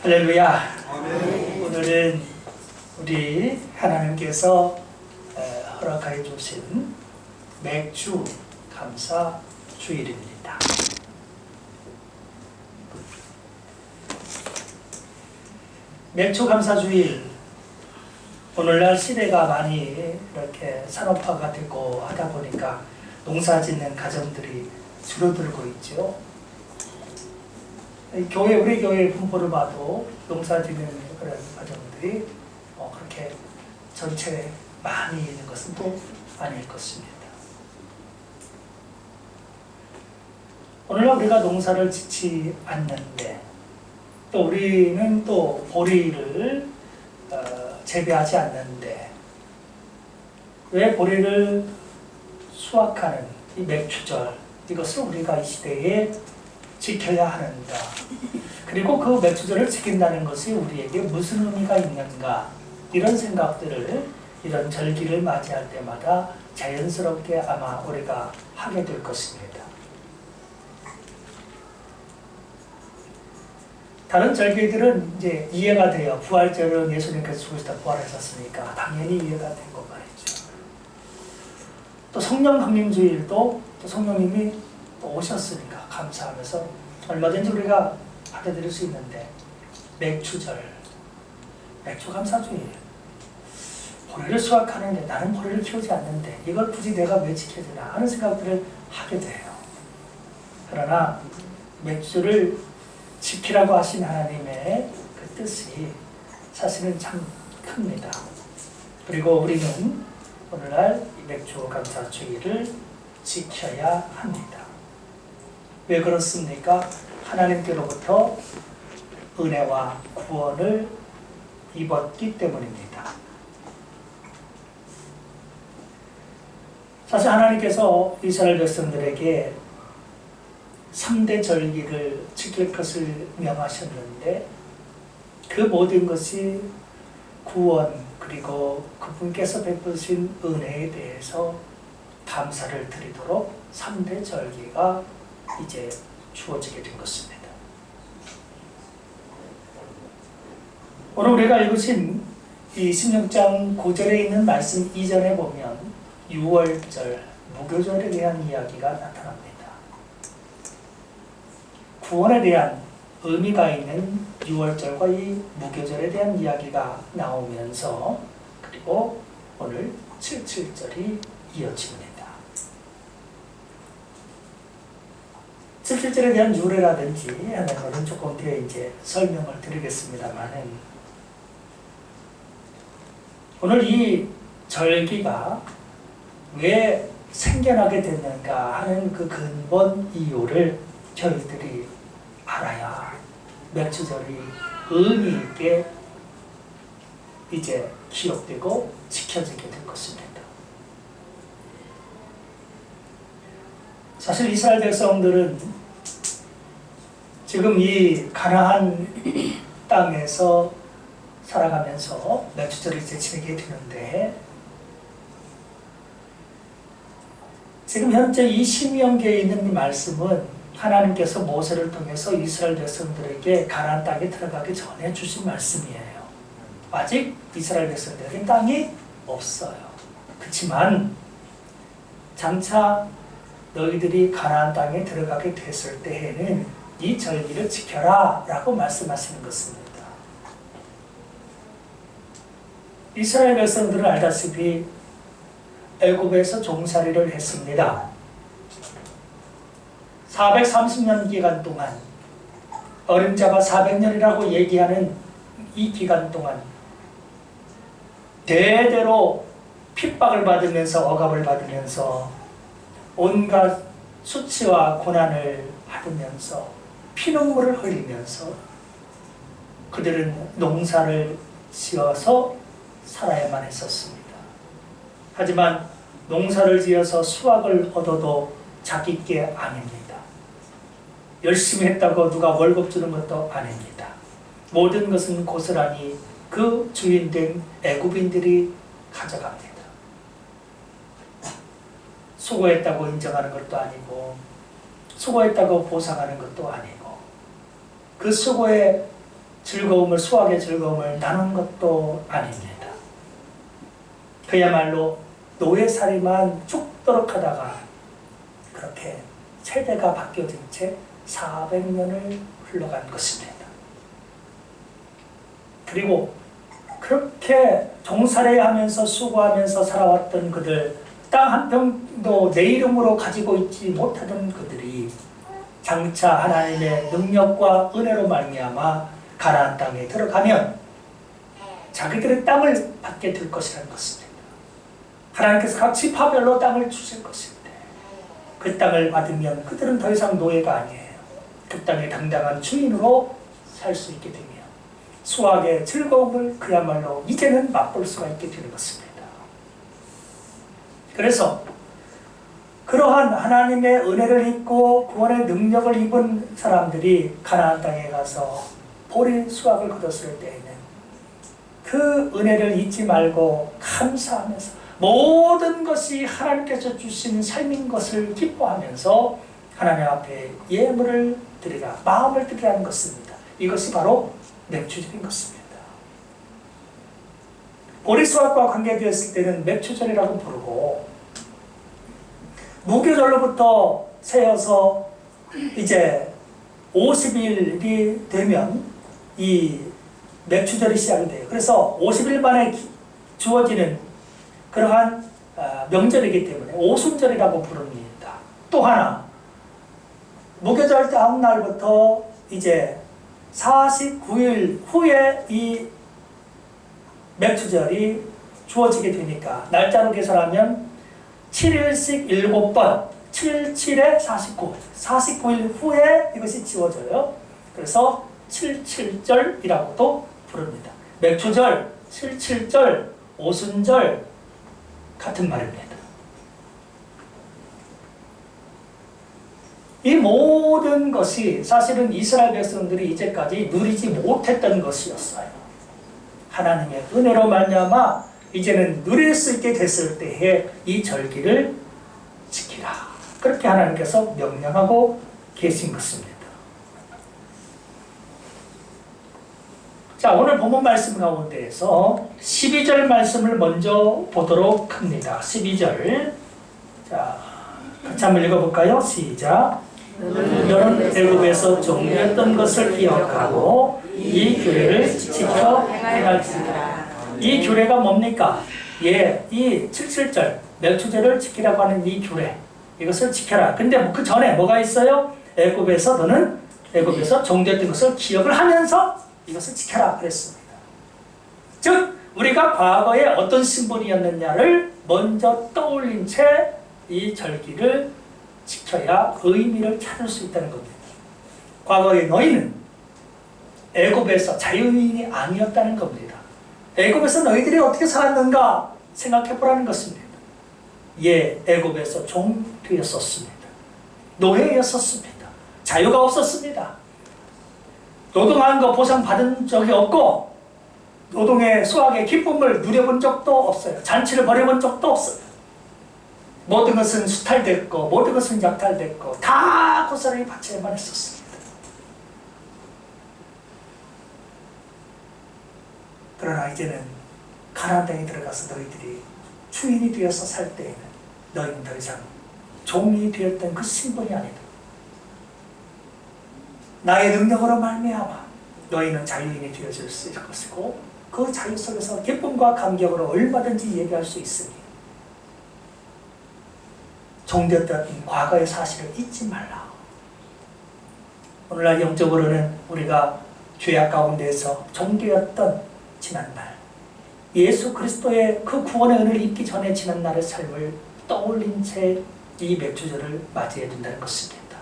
할렐루야. 아멘. 오늘은 우리 하나님께서 허락하여 주신 맥주 감사 주일입니다. 맥주 감사 주일, 오늘날 시대가 많이 이렇게 산업화가 되고 하다 보니까 농사 짓는 가정들이 줄어들고 있죠. 우리 교회 분포를 봐도 농사 짓는 그런 가정들이 그렇게 전체에 많이 있는 것은 또 아닐 것입니다. 오늘날 우리가 농사를 짓지 않는데 또 우리는 또 보리를 재배하지 않는데 왜 보리를 수확하는 이 맥주절, 이것을 우리가 이 시대에 지켜야 하는가, 그리고 그 맥주절을 지킨다는 것이 우리에게 무슨 의미가 있는가, 이런 생각들을 이런 절기를 맞이할 때마다 자연스럽게 아마 우리가 하게 될 것입니다. 다른 절기들은 이제 이해가 돼요. 부활절은 예수님께서 죽으시다 부활하셨으니까 당연히 이해가 된 것 말이죠. 또 성령 강림주일도 또 성령님이 또 오셨으니까 감사하면서 얼마든지 우리가 받아들일 수 있는데, 맥주절, 맥주 감사주일, 보리를 수확하는데 나는 보리를 키우지 않는데 이걸 굳이 내가 왜 지켜야 되나 하는 생각들을 하게 돼요. 그러나 맥주를 지키라고 하신 하나님의 그 뜻이 사실은 참 큽니다. 그리고 우리는 오늘날 이 맥주 감사 주일을 지켜야 합니다. 왜 그렇습니까? 하나님께로부터 은혜와 구원을 입었기 때문입니다. 사실 하나님께서 이스라엘 백성들에게 3대 절기를 지킬 것을 명하셨는데 그 모든 것이 구원, 그리고 그분께서 베푸신 은혜에 대해서 감사를 드리도록 3대 절기가 이제 주어지게 된 것입니다. 오늘 우리가 읽으신 이 16장 9절에 있는 말씀 이전에 보면 6월절, 무교절에 대한 이야기가 나타납니다. 구원에 대한 의미가 있는 6월절과 이 무교절에 대한 이야기가 나오면서 그리고 오늘 77절이 이어집니다. 77절에 대한 유래라든지 하는 것은 조금 뒤에 이제 설명을 드리겠습니다만은, 오늘 이 절기가 왜 생겨나게 됐는가 하는 그 근본 이유를 저희들이 알아야 맥주절이 의미 있게 이제 기록되고 지켜지게 될 것입니다. 사실 이스라엘 백성들은 지금 이 가나안 땅에서 살아가면서 맥주절을 이제 지내게 되는데, 지금 현재 이 신명기에 있는 이 말씀은 하나님께서 모세를 통해서 이스라엘 백성들에게 가나안 땅에 들어가기 전에 주신 말씀이에요. 아직 이스라엘 백성들에게 땅이 없어요. 그렇지만 장차 너희들이 가나안 땅에 들어가게 됐을 때에는 이 절기를 지켜라 라고 말씀하시는 것입니다. 이스라엘 백성들은 알다시피 애굽에서 종살이를 했습니다. 430년 기간 동안, 어림잡아 400년이라고 얘기하는 이 기간 동안 대대로 핍박을 받으면서 억압을 받으면서 온갖 수치와 고난을 받으면서 피눈물을 흘리면서 그들은 농사를 지어서 살아야만 했었습니다. 하지만 농사를 지어서 수확을 얻어도 자기 게 아닙니다. 열심히 했다고 누가 월급 주는 것도 아닙니다. 모든 것은 고스란히 그 주인된 애굽인들이 가져갑니다. 수고했다고 인정하는 것도 아니고 수고했다고 보상하는 것도 아니고 그 수고의 즐거움을, 수확의 즐거움을 나눈 것도 아닙니다. 그야말로 노예살이만 죽도록 하다가 그렇게 세대가 바뀌어진 채 400년을 흘러간 것입니다. 그리고 그렇게 종살이하면서 수고하면서 살아왔던 그들, 땅 한 평도 내 이름으로 가지고 있지 못하던 그들이 장차 하나님의 능력과 은혜로 말미암아 가나안 땅에 들어가면 자기들의 땅을 받게 될 것이라는 것입니다. 하나님께서 각 지파별로 땅을 주실 것인데 그 땅을 받으면 그들은 더 이상 노예가 아니에요. 그 땅의 당당한 주인으로 살 수 있게 되며 수확의 즐거움을 그야말로 이제는 맛볼 수가 있게 되는 것입니다. 그래서 그러한 하나님의 은혜를 입고 구원의 능력을 입은 사람들이 가나안 땅에 가서 보리 수확을 거뒀을 때에는 그 은혜를 잊지 말고 감사하면서 모든 것이 하나님께서 주신 삶인 것을 기뻐하면서 하나님 앞에 예물을 드리라, 마음을 드리라는 것입니다. 이것이 바로 맥주절인 것입니다. 보리 수확과 관계되었을 때는 맥주절이라고 부르고 무교절로부터 세어서 이제 50일이 되면 이 맥주절이 시작이 돼요. 그래서 50일 만에 주어지는 그러한 명절이기 때문에 오순절이라고 부릅니다. 또 하나 무교절 다음 날부터 이제 49일 후에 이 맥주절이 주어지게 되니까 날짜로 계산하면 7일씩 7번, 7, 7에 49, 49일 후에 이것이 지워져요. 그래서 77절이라고도 부릅니다. 맥주절, 77절, 오순절 같은 말입니다. 이 모든 것이 사실은 이스라엘 백성들이 이제까지 누리지 못했던 것이었어요. 하나님의 은혜로 말미암아 이제는 누릴 수 있게 됐을 때에 이 절기를 지키라. 그렇게 하나님께서 명령하고 계신 것입니다. 자, 오늘 본문 말씀 가운데에서 12절 말씀을 먼저 보도록 합니다. 12절. 자, 같이 한번 읽어볼까요? 시작. 너는 애굽에서 종되었던 것을 기억하고 이 규례를 지켜 행할지니라. 이 규례가 뭡니까? 예, 이 77절 맥주절을 지키라고 하는 이 규례, 이것을 지켜라. 근데 그 전에 뭐가 있어요? 애굽에서 너는 애굽에서 종되었던 것을 기억을 하면서 이것을 지켜라 그랬습니다. 즉 우리가 과거에 어떤 신분이었느냐를 먼저 떠올린 채 이 절기를 지켜야 의미를 찾을 수 있다는 겁니다. 과거의 너희는 애굽에서 자유인이 아니었다는 겁니다. 애굽에서 너희들이 어떻게 살았는가 생각해 보라는 것입니다. 예, 애굽에서 종되었었습니다. 노예였었습니다. 자유가 없었습니다. 노동한 거 보상 받은 적이 없고 노동의 수확의 기쁨을 누려본 적도 없어요. 잔치를 벌여본 적도 없어요. 모든 것은 수탈됐고 모든 것은 약탈됐고 다 고스란히 바쳐야만 했었습니다. 그러나 이제는 가나안 땅에 들어가서 너희들이 주인이 되어서 살 때에는 너희는 더 이상 종이 되었던 그 신분이 아니다. 나의 능력으로 말미암아 너희는 자유인이 되어질 수 있을 것이고 그 자유 속에서 기쁨과 감격으로 얼마든지 얘기할 수 있으니 종되었던 과거의 사실을 잊지 말라. 오늘날 영적으로는 우리가 죄악 가운데서 종되었던 지난날, 예수 그리스도의 그 구원의 은혜를 입기 전에 지난날의 삶을 떠올린 채 이 맥주절을 맞이해야 된다는 것입니다.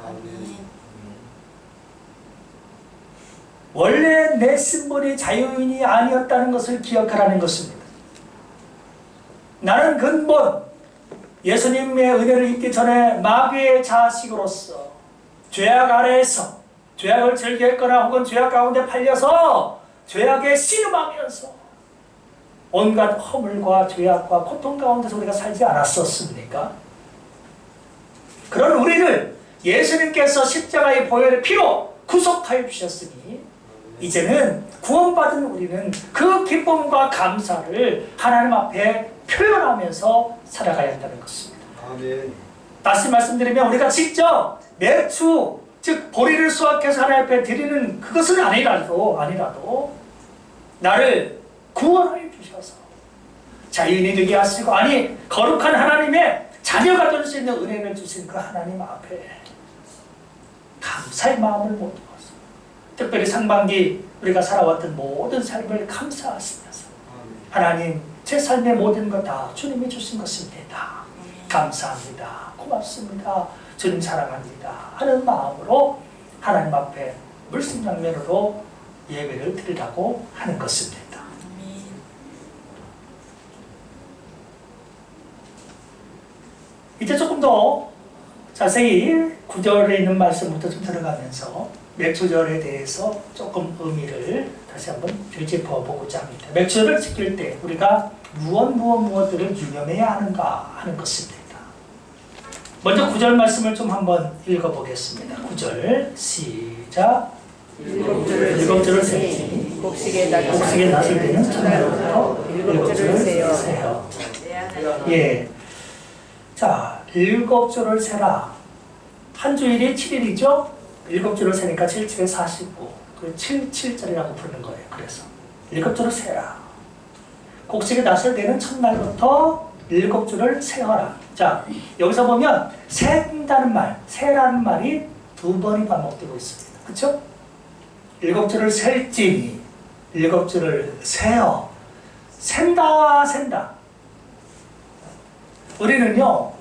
원래 내 신분이 자유인이 아니었다는 것을 기억하라는 것입니다. 나는 근본 예수님의 은혜를 입기 전에 마귀의 자식으로서 죄악 아래에서 죄악을 즐겼거나 혹은 죄악 가운데 팔려서 죄악에 씨름하면서 온갖 허물과 죄악과 고통 가운데서 우리가 살지 않았었습니까? 그런 우리를 예수님께서 십자가의 보혈의 피로 구속하여 주셨으니 이제는 구원받은 우리는 그 기쁨과 감사를 하나님 앞에 표현하면서 살아가야 한다는 것입니다. 아멘. 다시 말씀드리면 우리가 직접 매주 즉 보리를 수확해서 하나님 앞에 드리는 그것은 아니라도 나를 구원하여 주셔서 자유인이 되게 하시고 아니 거룩한 하나님의 자녀가 될 수 있는 은혜를 주신 그 하나님 앞에 감사의 마음을 모으어서 특별히 상반기 우리가 살아왔던 모든 삶을 감사하시면서 하나님 제 삶의 모든 것 다 주님이 주신 것입니다. 감사합니다. 고맙습니다. 주님 사랑합니다. 하는 마음으로 하나님 앞에 물심장면으로 예배를 드리라고 하는 것입니다. 이제 조금 더 자세히 구절에 있는 말씀부터 좀 들어가면서 맥주절에 대해서 조금 의미를 다시 한번 되짚어 보고자 합니다. 맥주절을 지킬 때 우리가 무엇들을 유념해야 하는가 하는 것입니다. 먼저 구절 말씀을 좀 한번 읽어보겠습니다. 구절 시작. 일곱 줄을 세지. 곡식에 낫을 때는 첫날부터 일곱 줄을 세요. 예. 자, 일곱 줄을 세라. 한 주일이 7일이죠? 일곱 줄을 세니까 7, 7에 49. 그 7절이라고 부르는 거예요. 그래서 일곱 줄을 세라. 곡식에 낫을 때는 첫날부터 일곱 줄을 세어라. 자, 여기서 보면 센다는 말, 세라는 말이 두 번이 반복되고 있습니다. 그렇죠? 일곱 줄을 셀지니 일곱 줄을 세어. 센다. 우리는요,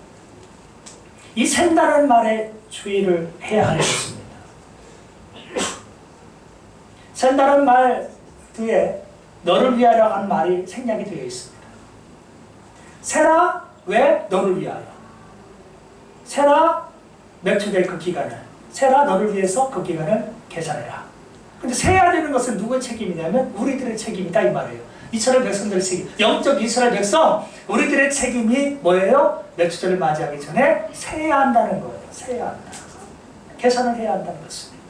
이 센다는 말에 주의를 해야 하는 것입니다. 센다는 말 뒤에 너를 위하여 하는 말이 생략이 되어 있습니다. 세라, 왜? 너를 위하여. 세라, 맥주될 그 기간을. 세라, 너를 위해서 그 기간을 계산해라. 근데 세야 되는 것은 누구의 책임이냐면 우리들의 책임이다 이 말이에요. 이스라엘 백성들의 책임. 영적 이스라엘 백성, 우리들의 책임이 뭐예요? 맥주절을 맞이하기 전에 세야 한다는 거예요. 세야 한다. 계산을 해야 한다는 것입니다.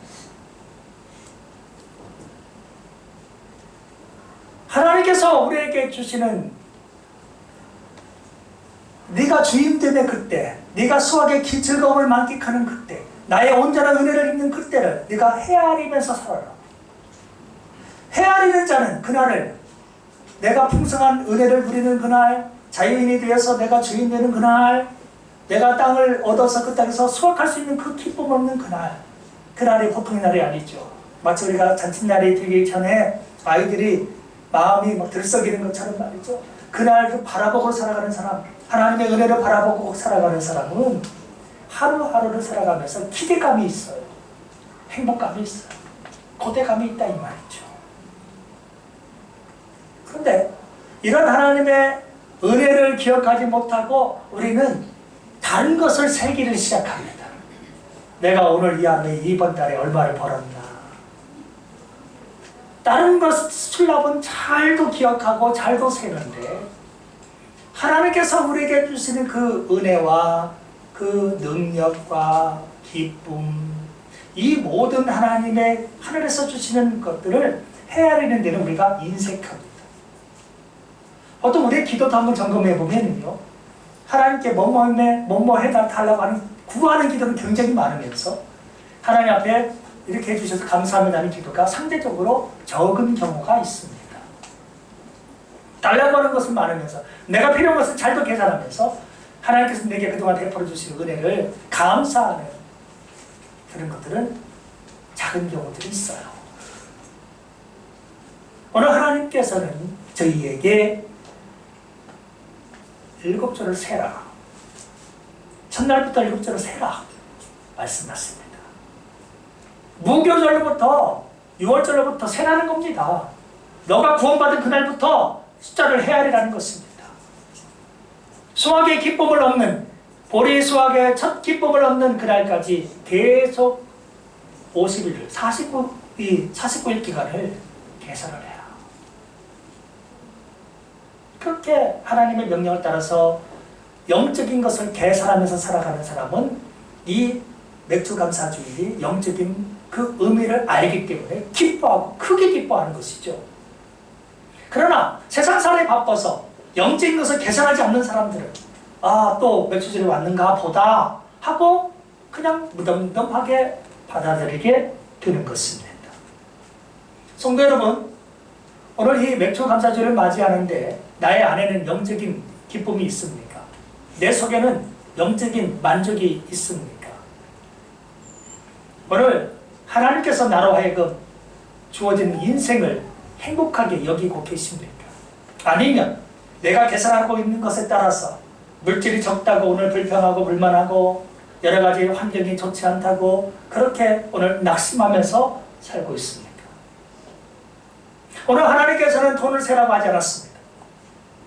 하나님께서 우리에게 주시는 네가 주임됨의 그때, 네가 수학의 즐거움을 만끽하는 그때, 나의 온전한 은혜를 입는 그때를 네가 헤아리면서 살아라. 헤아리는 자는 그날을 내가 풍성한 은혜를 누리는 그날, 자유인이 되어서 내가 주인 되는 그날, 내가 땅을 얻어서 그 땅에서 수확할 수 있는 그 기쁨 없는 그날, 그날이 보통의 날이 아니죠. 마치 우리가 잔칫날이 되기 전에 아이들이 마음이 막 들썩이는 것처럼 말이죠. 그날 바라보고 살아가는 사람, 하나님의 은혜를 바라보고 살아가는 사람은 하루하루를 살아가면서 기대감이 있어요. 행복감이 있어요. 고대감이 있다 이 말이죠. 그런데 이런 하나님의 은혜를 기억하지 못하고 우리는 다른 것을 세기를 시작합니다. 내가 오늘 이 안에 이번 달에 얼마를 벌었나. 다른 것 수납은 잘도 기억하고 잘도 세는데 하나님께서 우리에게 주시는 그 은혜와 그 능력과 기쁨, 이 모든 하나님의 하늘에서 주시는 것들을 헤아리는 데는 우리가 인색합니다. 보통 우리의 기도도 한번 점검해 보면요, 하나님께 뭐뭐 해달라고 하는 구하는 기도는 굉장히 많으면서 하나님 앞에 이렇게 해주셔서 감사합니다는 기도가 상대적으로 적은 경우가 있습니다. 달라고 하는 것은 많으면서 내가 필요한 것은 잘도 계산하면서 하나님께서 내게 그동안 베풀어 주신 은혜를 감사하는 그런 것들은 작은 경우들이 있어요. 오늘 하나님께서는 저희에게 일곱 줄을 세라. 첫날부터 일곱 줄을 세라. 말씀하십니다. 무교절로부터 6월절로부터 세라는 겁니다. 너가 구원받은 그날부터 숫자를 헤아리라는 것입니다. 수확의 기쁨을 얻는, 보리 수확의 첫 기쁨을 얻는 그날까지 계속 50일을, 49일 기간을 계산을 해라. 그렇게 하나님의 명령을 따라서 영적인 것을 계산하면서 살아가는 사람은 이 맥주감사주일이 영적인 그 의미를 알기 때문에 기뻐하고 크게 기뻐하는 것이죠. 그러나 세상 살이 바빠서 영적인 것을 계산하지 않는 사람들은 또 맥주절이 왔는가 보다 하고 그냥 무덤덤하게 받아들이게 되는 것입니다. 성도 여러분, 오늘 이 맥주 감사절을 맞이하는데 나의 안에는 영적인 기쁨이 있습니까? 내 속에는 영적인 만족이 있습니까? 오늘 하나님께서 나로 하여금 주어진 인생을 행복하게 여기고 계십니까? 아니면 내가 계산하고 있는 것에 따라서 물질이 적다고 오늘 불평하고 불만하고 여러 가지 환경이 좋지 않다고 그렇게 오늘 낙심하면서 살고 있습니까? 오늘 하나님께서는 돈을 세라고 하지 않았습니다.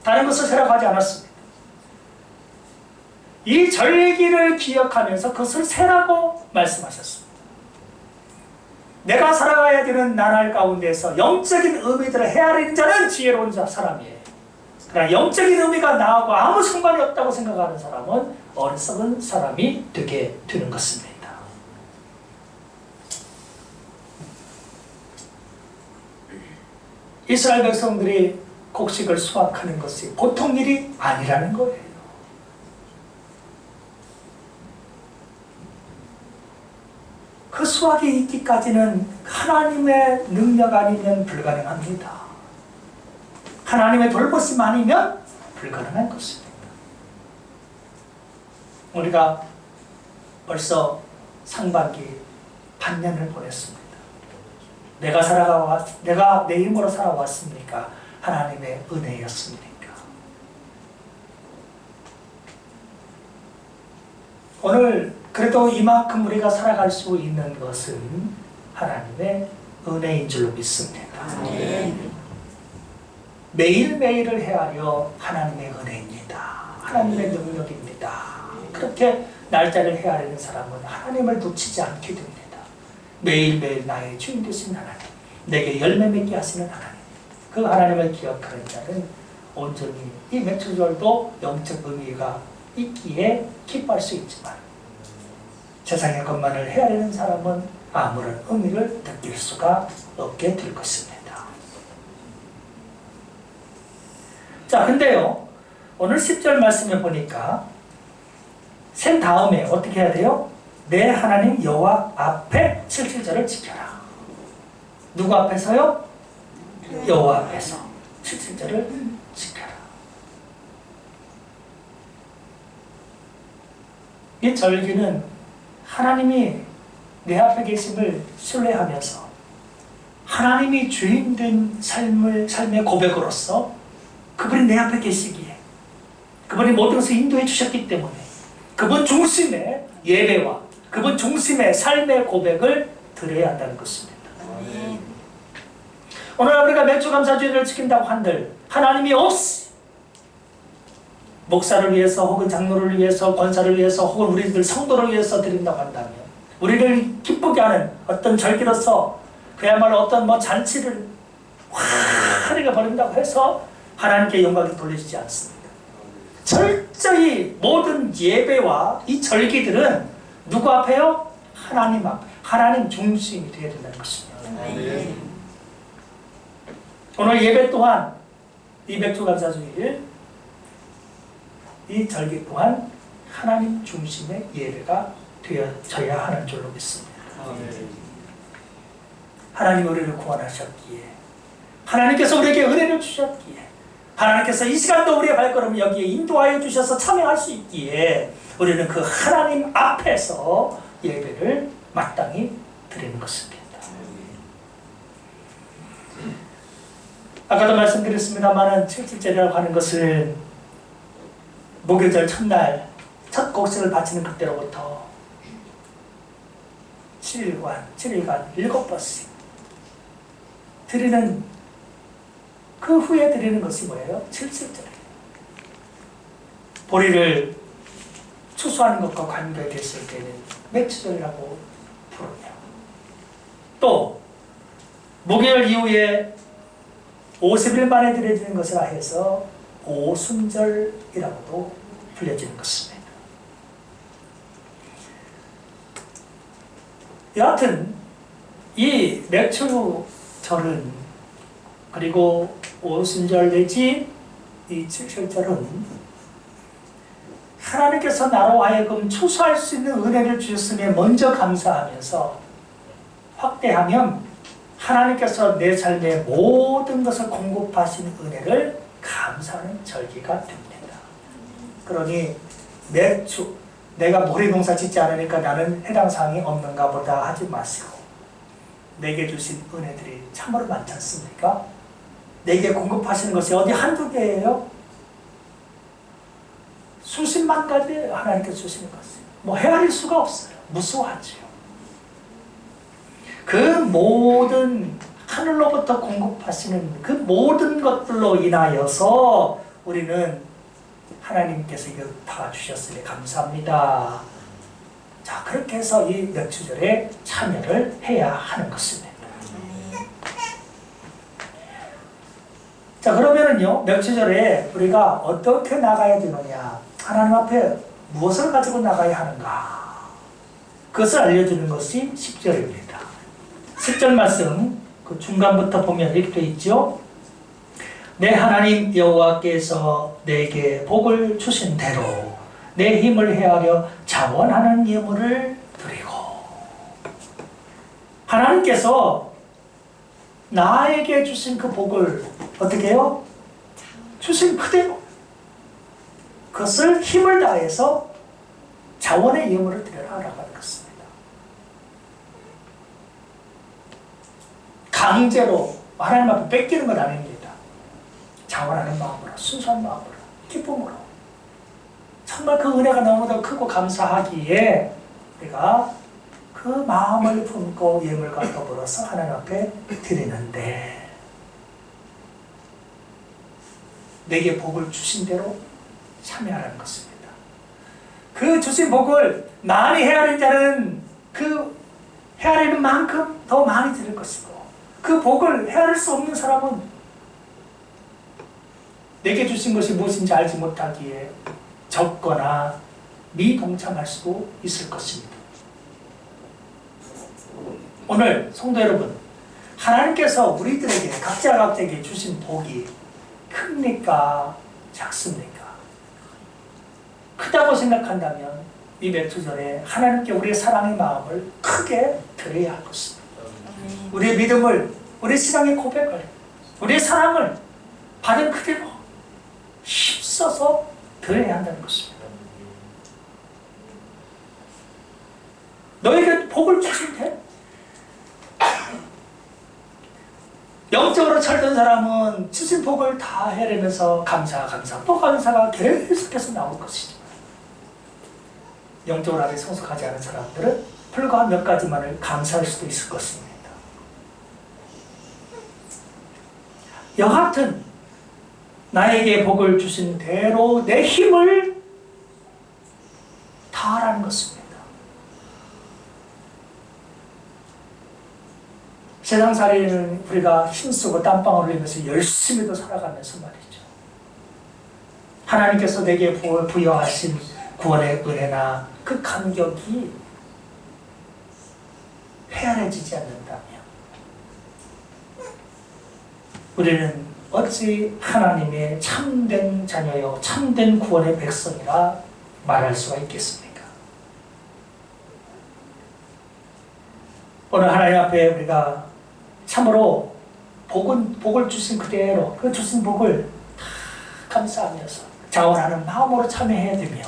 다른 것을 세라고 하지 않았습니다. 이 절기를 기억하면서 그것을 세라고 말씀하셨습니다. 내가 살아가야 되는 나날 가운데서 영적인 의미들을 헤아리는 자는 지혜로운 사람이에요. 그러나 영적인 의미가 나하고 아무 상관이 없다고 생각하는 사람은 어리석은 사람이 되게 되는 것입니다. 이스라엘 백성들이 곡식을 수확하는 것이 보통 일이 아니라는 거예요. 그 수확이 있기까지는 하나님의 능력 아니면 불가능합니다. 하나님의 돌보심 아니면 불가능한 것입니다. 우리가 벌써 상반기 반년을 보냈습니다. 내가 내 힘으로 살아왔습니까? 하나님의 은혜였습니까? 오늘 그래도 이만큼 우리가 살아갈 수 있는 것은 하나님의 은혜인 줄로 믿습니다. 매일매일을 헤아려 하나님의 은혜입니다. 하나님의 능력입니다. 그렇게 날짜를 헤아리는 사람은 하나님을 놓치지 않게 됩니다. 매일매일 나의 주인 되신 하나님, 내게 열매 맺게 하시는 하나님, 그 하나님을 기억하는 자는 온전히 이 맥주절도 영적 의미가 있기에 기뻐할 수 있지만 세상의 것만을 헤아리는 사람은 아무런 의미를 느낄 수가 없게 될 것입니다. 자, 근데요, 오늘 10절 말씀에 보니까 센 다음에 어떻게 해야 돼요? 내 하나님 여호와 앞에 7절을 지켜라. 누구 앞에서요? 여호와 앞에서 7절을 지켜라. 이 절기는 하나님이 내 앞에 계심을 신뢰하면서 하나님이 주인된 삶의 고백으로서 그분이 내 앞에 계시기에 그분이 모든 것을 인도해 주셨기 때문에 그분 중심의 예배와 그분 중심의 삶의 고백을 드려야 한다는 것입니다. 오늘 우리가 맥주감사주일을 지킨다고 한들 하나님이 없이 목사를 위해서 혹은 장로를 위해서 권사를 위해서 혹은 우리들 성도를 위해서 드린다고 한다면 우리를 기쁘게 하는 어떤 절기로서 그야말로 어떤 잔치를 화려하게 벌인다고 해서 하나님께 영광이 돌려지지 않습니다. 철저히 모든 예배와 이 절기들은 누구 앞에요? 하나님 앞, 하나님 중심이 되어야 된다는 것입니다. 오늘 예배 또한 이 맥주감사주일 이 절기 또한 하나님 중심의 예배가 되어져야 하는 줄로 믿습니다. 하나님 우리를 구원하셨기에 하나님께서 우리에게 은혜를 주셨기에 하나님께서 이 시간도 우리의 발걸음을 여기에 인도하여 주셔서 참여할 수 있기에 우리는 그 하나님 앞에서 예배를 마땅히 드리는 것입니다. 아까도 말씀드렸습니다만 7절이라고 하는 것은 목요절 첫날 첫 곡식을 바치는 그때로부터 7일간 7번씩 드리는 그 후에 드리는 것이 뭐예요? 7절이에요. 보리를 추수하는 것과 관계됐을 때는 맥주절이라고 부르며 또 목요일 이후에 50일 만에 드려지는 것이라 해서 오순절이라고도 불려지는 것입니다. 여하튼 이 맥주절은 그리고 오순절 내지 이 칠칠절은 하나님께서 나로 하여금 추수할 수 있는 은혜를 주셨으니 먼저 감사하면서 확대하면 하나님께서 내 삶의 모든 것을 공급하신 은혜를 감사하는 절기가 됩니다. 그러니 매주 내가 모래 농사 짓지 않으니까 나는 해당 사항이 없는가 보다 하지 마시고 내게 주신 은혜들이 참으로 많지 않습니까? 내게 공급하시는 것이 어디 한두 개예요? 수십만 가지 하나님께서 주시는 것이 뭐 헤아릴 수가 없어요. 무수하지요. 그 모든 하늘로부터 공급하시는 그 모든 것들로 인하여서 우리는 하나님께서 이거 다 주셨으니 감사합니다. 자, 그렇게 해서 이 맥주절에 참여를 해야 하는 것입니다. 자, 그러면은요, 맥주절에 우리가 어떻게 나가야 되느냐, 하나님 앞에 무엇을 가지고 나가야 하는가, 그것을 알려주는 것이 10절입니다. 10절 말씀 그 중간부터 보면 이렇게 있죠. 내 하나님 여호와께서 내게 복을 주신 대로 내 힘을 헤아려 자원하는 예물을 드리고. 하나님께서 나에게 주신 그 복을 어떻게 해요? 주신 그대로 그것을 힘을 다해서 자원의 예물을 드려라 라고 하는 것입니다. 강제로 하나님 앞에 뺏기는 건 아닙니다. 자원하는 마음으로, 순수한 마음으로, 기쁨으로. 정말 그 은혜가 너무도 크고 감사하기에 우리가 그 마음을 품고 예물과 더불어서 하나님 앞에 드리는데, 내게 복을 주신 대로 참여하라는 것입니다. 그 주신 복을 많이 헤아린 자는 그 헤아리는 만큼 더 많이 드릴 것이고, 그 복을 헤아릴 수 없는 사람은 내게 주신 것이 무엇인지 알지 못하기에 적거나 미동참할 수도 있을 것입니다. 오늘 성도 여러분, 하나님께서 우리들에게 각자에게 주신 복이 큽니까? 작습니까? 크다고 생각한다면 이 맥주절에 하나님께 우리의 사랑의 마음을 크게 드려야 할 것입니다. 우리의 믿음을, 우리의 신앙의 고백을, 우리의 사랑을 받은 그대로 힘써서 드려야 한다는 것입니다. 너에게 복을 주실 때 영적으로 철든 사람은 주신 복을 다 헤아리면서 감사 또 감사가 계속해서 나올 것이지만, 영적으로 아직 성숙하지 않은 사람들은 불과 몇 가지만을 감사할 수도 있을 것입니다. 여하튼 나에게 복을 주신 대로 내 힘을 다하라는 것입니다. 세상살이는 우리가 힘쓰고 땀방울 흘리면서 열심히도 살아가면서 말이죠. 하나님께서 내게 부여하신 구원의 은혜나 그 감격이 헤아려지지 않는다면 우리는 어찌 하나님의 참된 자녀요 참된 구원의 백성이라 말할 수가 있겠습니까? 오늘 하나님 앞에 우리가 참으로 복을 주신 그대로 그 주신 복을 다 감사하면서 자원하는 마음으로 참여해야 되며,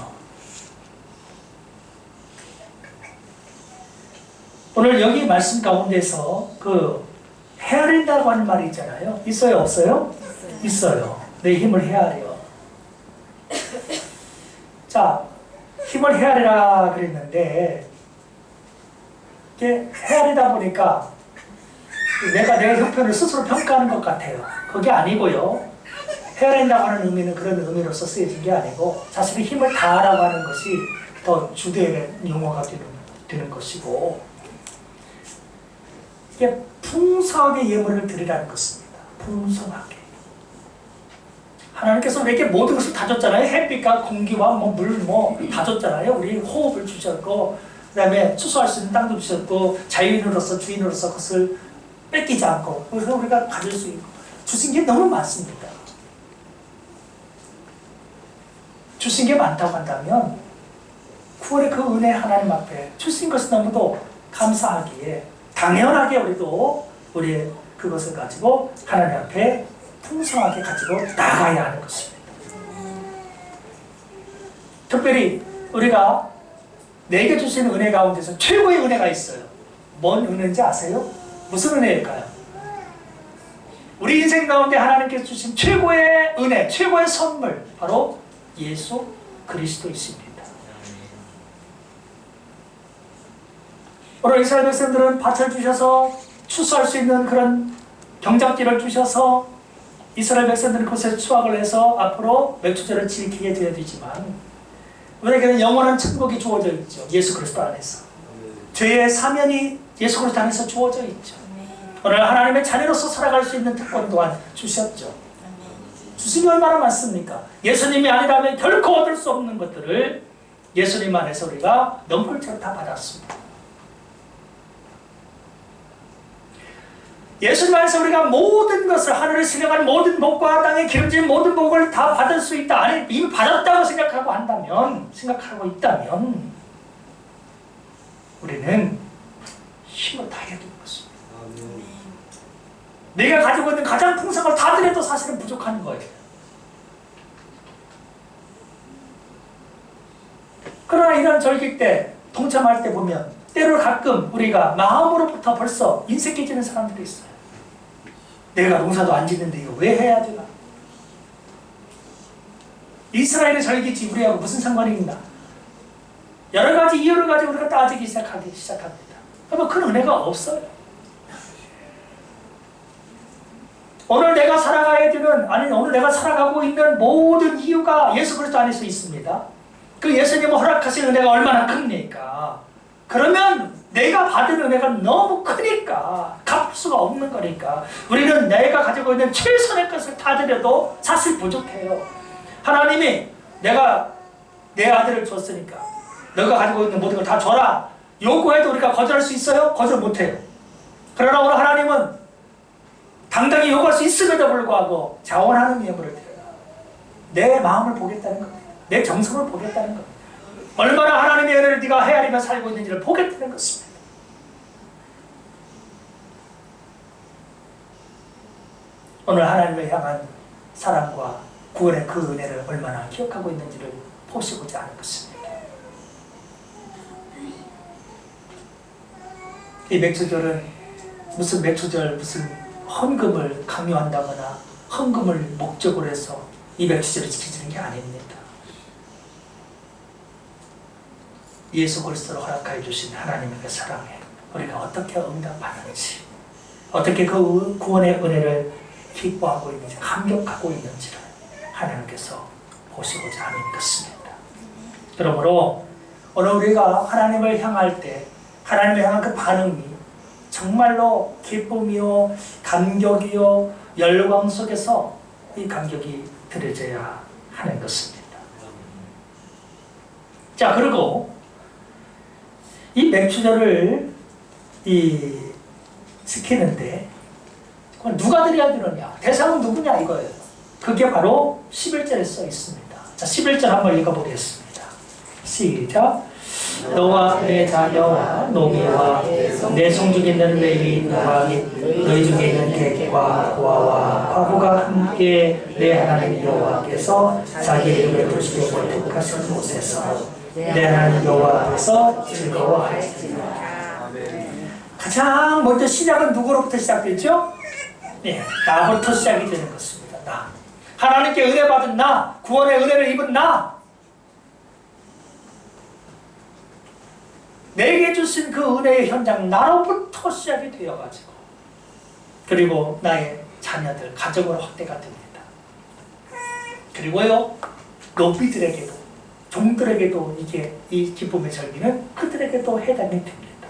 오늘 여기 말씀 가운데서 그 헤아린다고 하는 말이 있잖아요. 있어요, 없어요? 있어요. 내 힘을 헤아려. 자, 힘을 헤아리라 그랬는데 이게 헤아리다 보니까 내가 내 형편을 스스로 평가하는 것 같아요. 그게 아니고요. 헤아린다고 하는 의미는 그런 의미로서 쓰여진 게 아니고 자신의 힘을 다하라고 하는 것이 더 주된 용어가 되는 것이고, 이게 풍성하게 예물을 드리라는 것입니다. 풍성하게. 하나님께서 우리에게 모든 것을 다 줬잖아요. 햇빛과 공기와 물 다 줬잖아요. 우리 호흡을 주셨고 다음에 추수할 수 있는 땅도 주셨고 자유인으로서 주인으로서 그것을 뺏기지 않고 그래서 우리가 가질 수 있고 주신 게 너무 많습니다. 주신 게 많다고 한다면 구원의 그 은혜 하나님 앞에 주신 것이 너무도 감사하기에 당연하게 우리도 우리의 그것을 가지고 하나님 앞에 풍성하게 가지고 나가야 하는 것입니다. 특별히 우리가 내게 주신 은혜 가운데서 최고의 은혜가 있어요. 뭔 은혜인지 아세요? 무슨 은혜일까요? 우리 인생 가운데 하나님께서 주신 최고의 은혜, 최고의 선물 바로 예수 그리스도이십니다. 오늘 이스라엘 백성들은 밭을 주셔서 추수할 수 있는 그런 경작지를 주셔서 이스라엘 백성들은 그것에 수확을 해서 앞으로 맥주절을 지키게 되어야 되지만 우리에게는 영원한 천국이 주어져 있죠. 예수 그리스도 안에서. 죄의 사면이 예수 그리스도 안에서 주어져 있죠. 오늘 하나님의 자녀로서 살아갈 수 있는 특권 또한 주셨죠. 주심이 얼마나 많습니까? 예수님이 아니라면 결코 얻을 수 없는 것들을 예수님 안에서 우리가 넘굴처럼 다 받았습니다. 예수님 안에서 우리가 모든 것을 하늘을 스며간 모든 복과 땅에 기름진 모든 복을 다 받을 수 있다. 아니 이미 받았다고 생각하고 있다면 우리는 힘을 다해야 되는 것입니다. 내가 가지고 있는 가장 풍성한 걸 다 드려도 사실은 부족한 거예요. 그러나 이런 절기 때 동참할 때 보면 때로 가끔 우리가 마음으로부터 벌써 인색 깨지는 사람들이 있어요. 내가 농사도 안 짓는데 이거 왜 해야 되나? 이스라엘의 절기지 우리하고 무슨 상관이 있나? 여러 가지 이유를 가지고 우리가 따지기 시작합니다. 그러면 큰 은혜가 없어요. 오늘 내가 살아가야 되는, 아니 오늘 내가 살아가고 있는 모든 이유가 예수 그리스도 안에서 있습니다. 그 예수님을 허락하신 은혜가 얼마나 큽니까? 그러면 내가 받은 은혜가 너무 크니까 갚을 수가 없는 거니까 우리는 내가 가지고 있는 최선의 것을 다 드려도 사실 부족해요. 하나님이 내가 내 아들을 줬으니까 너가 가지고 있는 모든 걸 다 줘라 요구해도 우리가 거절할 수 있어요? 거절 못해요. 그러나 오늘 하나님은 당당히 요구할 수 있음에도 불구하고 자원하는 예물을 드려요. 내 마음을 보겠다는 겁니다. 내 정성을 보겠다는 겁니다. 얼마나 하나님의 은혜를 네가 헤아리며 살고 있는지를 보겠다는 것입니다. 오늘 하나님을 향한 사랑과 구원의 그 은혜를 얼마나 기억하고 있는지를 보시고자 하는 것입니다. 이 맥주절은 무슨 맥주절, 무슨 헌금을 강요한다거나 헌금을 목적으로 해서 이 맥주절을 지키는 게 아닙니다. 예수 그리스도로 허락하여 주신 하나님의 그 사랑에 우리가 어떻게 응답하는지, 어떻게 그 구원의 은혜를 기뻐하고 있는지, 감격하고 있는지를 하나님께서 보시고자 하는 것입니다. 그러므로 오늘 우리가 하나님을 향할 때 하나님을 향한 그 반응이 정말로 기쁨이요, 감격이요, 열광 속에서 이 감격이 드려져야 하는 것입니다. 자, 그리고 이 맥주절을 지키는데 누가 드려야 되느냐? 대상은 누구냐 이거예요. 그게 바로 11절에 써 있습니다. 자, 11절 한번 읽어보겠습니다. 시작. 너와 내 자녀와 노미와 내 성중에 있는 레위인과 너희 중에 있는 객과 고아와 과부가 함께 내 하나님 여호와께서 자기 이름을 부르시고 택하신 곳에서 내 하나님 여호와 앞에서 즐거워하시리라. 가장 먼저 시작은 누구로부터 시작됐죠? 네, 나부터 시작이 되는 것입니다. 나. 하나님께 은혜 받은 나, 구원의 은혜를 입은 나, 내게 주신 그 은혜의 현장 나로부터 시작이 되어가지고 그리고 나의 자녀들, 가정으로 확대가 됩니다. 그리고요, 노비들에게도, 종들에게도 이게 이 기쁨의 절기는 그들에게도 해당이 됩니다.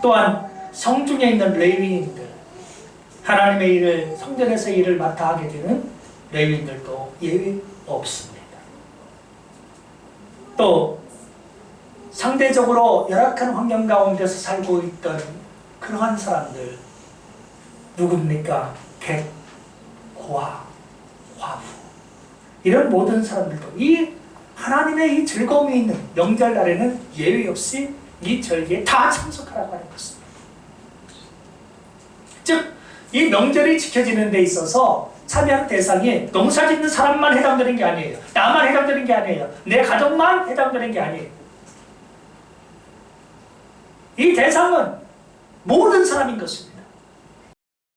또한 성중에 있는 레위인들, 하나님의 일을, 성전에서 일을 맡아 하게 되는 레위인들도 예외 없습니다. 또 상대적으로 열악한 환경 가운데서 살고 있던 그러한 사람들 누굽니까? 객, 고아, 과부 이런 모든 사람들도 이 하나님의 이 즐거움이 있는 명절날에는 예외 없이 이 절기에 다 참석하라고 하는 것입니다. 즉, 이 명절이 지켜지는 데 있어서 참여하는 대상이 농사 짓는 사람만 해당되는 게 아니에요. 나만 해당되는 게 아니에요. 내 가족만 해당되는 게 아니에요. 이 대상은 모든 사람인 것입니다.